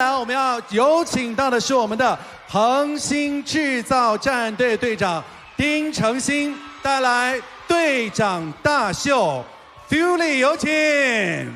来，我们要有请到的是我们的恒星制造战队队长丁程鑫，带来队长大秀 ，Fury 有请。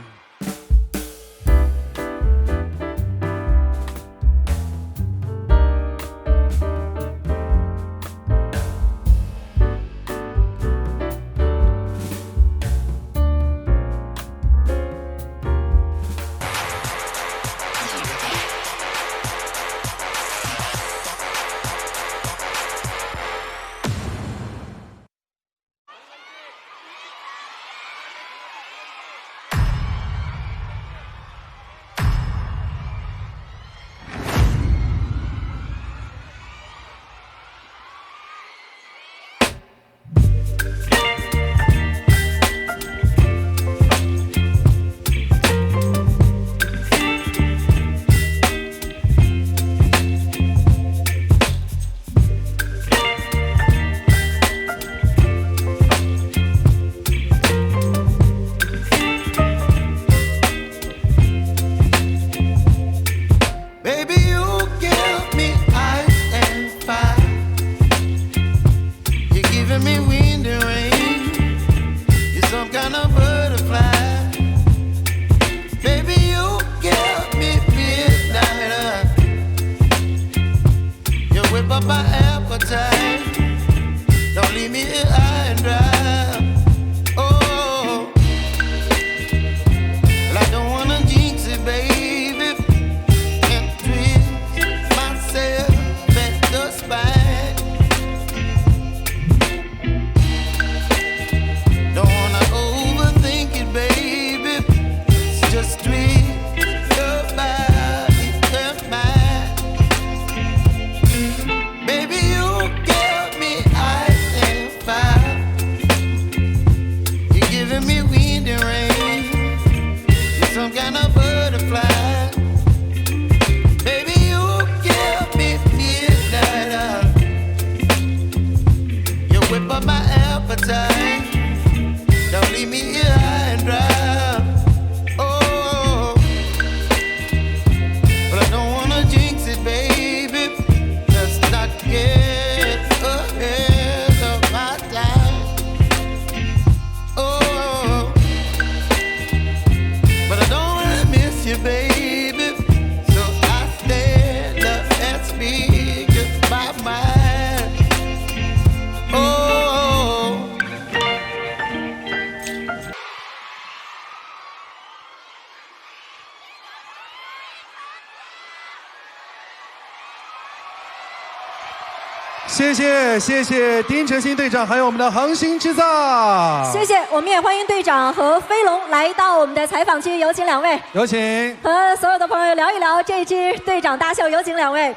谢谢丁程鑫队长，还有我们的恒星制造。谢谢，我们也欢迎队长和飞龙来到我们的采访区，有请两位。有请。和所有的朋友聊一聊这支队长大秀，有请两位。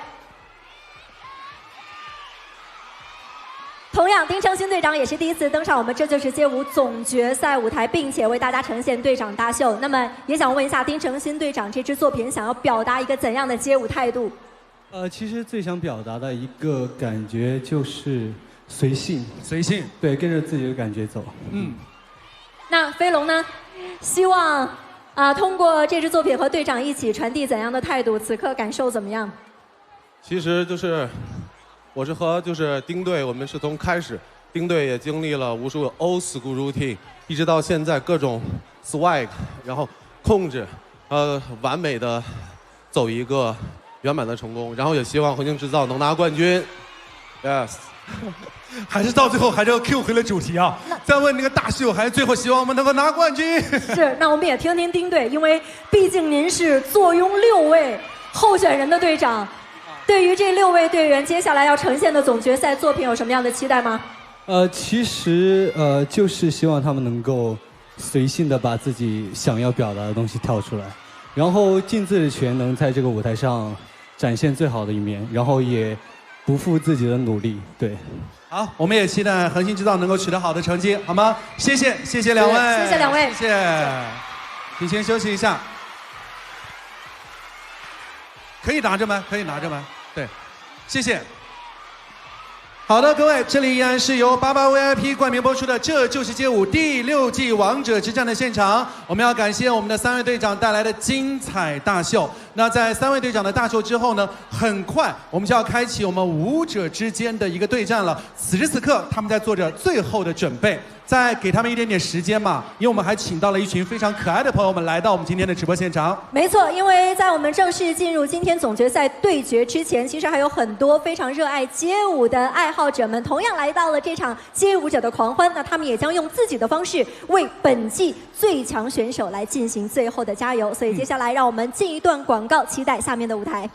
同样，丁程鑫队长也是第一次登上我们《这就是街舞》总决赛舞台，并且为大家呈现队长大秀。那么，也想问一下丁程鑫队长，这支作品想要表达一个怎样的街舞态度？其实最想表达的一个感觉就是随性，随性，对，跟着自己的感觉走。那飞龙呢？希望通过这支作品和队长一起传递怎样的态度？此刻感受怎么样？其实就是我是和丁队，我们是从开始，丁队也经历了无数个 old school routine， 一直到现在各种 swag， 然后控制，完美的走一个圆满的成功，然后也希望恒星制造能拿冠军。Yes， 还是到最后还是要 Q 回了主题啊！再问那个大秀，还是最后希望我们能够拿冠军。是，那我们也听听丁队，因为毕竟您是坐拥6位候选人的队长，对于这6位队员接下来要呈现的总决赛作品有什么样的期待吗？其实就是希望他们能够随性的把自己想要表达的东西跳出来，然后尽自己的全能在这个舞台上展现最好的一面，然后也不负自己的努力。对，好，我们也期待恒星制造能够取得好的成绩，好吗？谢谢两位，谢谢两位，谢谢。请先休息一下，可以拿着吗？可以拿着吗？对，谢谢。好的，各位，这里依然是由88 VIP 冠名播出的《这就是街舞》第6季王者之战的现场。我们要感谢我们的3位队长带来的精彩大秀。那在3位队长的大秀之后呢，很快我们就要开启我们舞者之间的一个对战了。此时此刻，他们在做着最后的准备。再给他们一点点时间嘛，因为我们还请到了一群非常可爱的朋友们来到我们今天的直播现场。没错，因为在我们正式进入今天总决赛对决之前，其实还有很多非常热爱街舞的爱好者们，同样来到了这场街舞者的狂欢。那他们也将用自己的方式为本季最强选手来进行最后的加油。所以接下来让我们进一段广告，期待下面的舞台。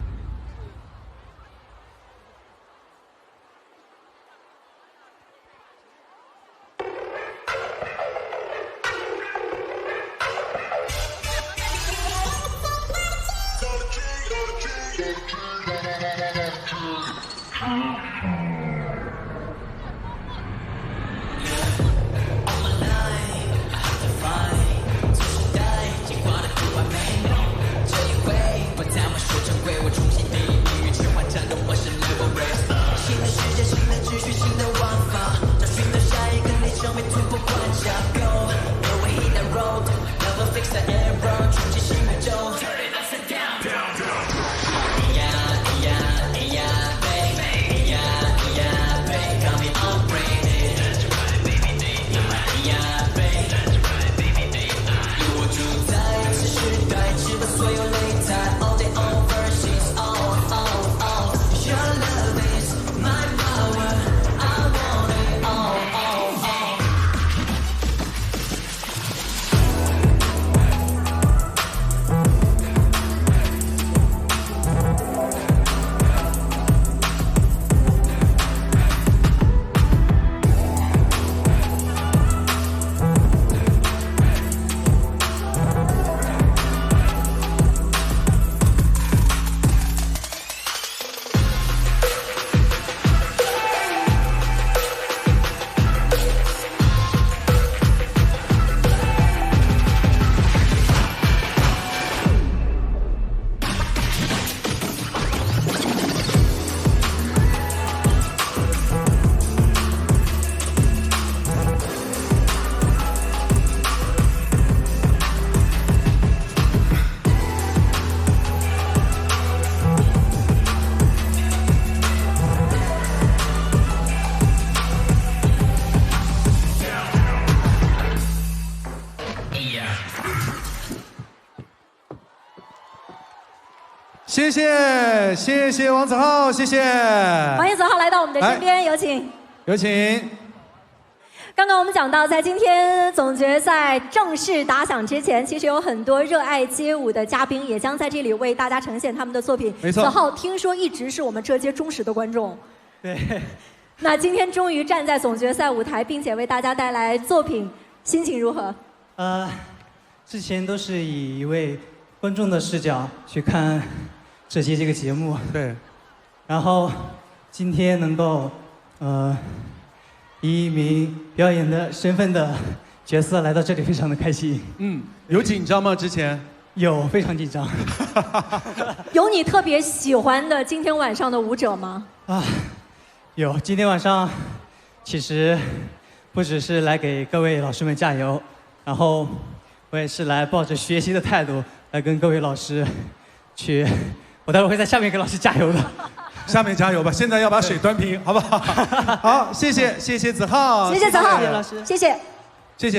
谢谢王子浩，谢谢。欢迎子浩来到我们的身边，有请。有请。刚刚我们讲到，在今天总决赛正式打响之前，其实有很多热爱街舞的嘉宾也将在这里为大家呈现他们的作品。没错。子浩听说一直是我们这届忠实的观众。对。那今天终于站在总决赛舞台，并且为大家带来作品，心情如何？之前都是以一位观众的视角去看这期这个节目。对。然后今天能够以一名表演的身份的角色来到这里，非常的开心。有紧张吗？之前有，非常紧张。有你特别喜欢的今天晚上的舞者吗？有。今天晚上其实不只是来给各位老师们加油，然后我也是来抱着学习的态度来跟各位老师去，我待会儿会在下面给老师加油的。下面加油吧！现在要把水端平，好不好？好，谢谢子浩，谢谢子浩，谢谢老师，谢谢。谢谢。